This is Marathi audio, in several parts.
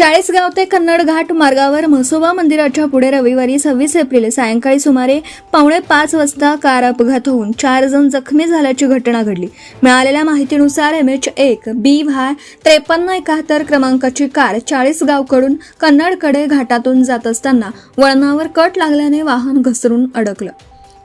चाळीसगाव ते कन्नड घाट मार्गावर म्हसोबा मंदिराच्या पुढे रविवारी 26 एप्रिल सायंकाळी सुमारे 4:45 वाजता कार अपघात होऊन 4 जण जखमी झाल्याची घटना घडली। मिळालेल्या माहितीनुसार MH1 BY 5371 क्रमांकाची कार चाळीसगावकडून कन्नडकडे घाटातून जात असताना वळणावर कट लागल्याने वाहन घसरून अडकलं।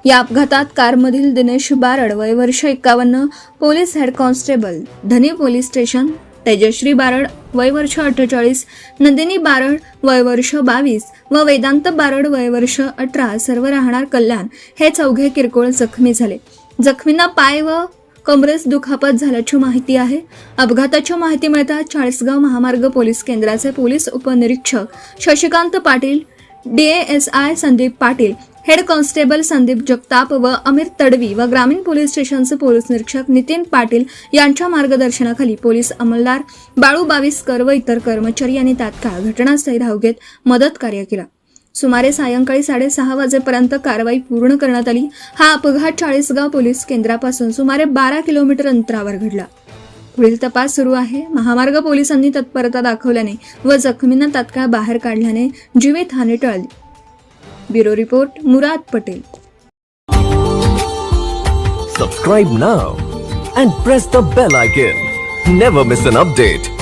या अपघातात कारमधील दिनेश बारड वय वर्ष 51, पोलीस हेड कॉन्स्टेबल धनी पोलीस स्टेशन, तेजश्री बारड वय वर्ष 48, नंदिनी बारड वय वर्ष 22 व वेदांत बारड वय वर्ष 18 सर्व राहणार कल्याण हे चौघे किरकोळ जखमी झाले। जखमींना पाय व कमरेस दुखापत झाल्याची माहिती आहे। अपघाताची माहिती मिळताच चाळीसगाव महामार्ग पोलीस केंद्राचे पोलीस उपनिरीक्षक Shashikant Patil, DASI Sandeep Patil, head constable Sandeep Jagtap व अमीर तडवी व ग्रामीण पोलीस स्टेशनचे पोलीस निरीक्षक नितीन पाटील यांच्या मार्गदर्शनाखाली पोलीस अंमलदार बाळू बाविस्कर व इतर कर्मचारी यांनी तात्काळ घटनास्थळी धाव घेत मदत कार्य केला। सुमारे सायंकाळी 6:30 वाजेपर्यंत कारवाई पूर्ण करण्यात आली। हा अपघात चाळीसगाव पोलीस केंद्रापासून सुमारे 12 किलोमीटर अंतरावर घडला। पुढील तपास सुरू आहे। महामार्ग पोलिसांनी तत्परता दाखवल्याने व जखमींना तात्काळ बाहेर काढल्याने जीवितहानी टळली। Bureau report Murad Patel. Subscribe now and press the bell icon. Never miss an update.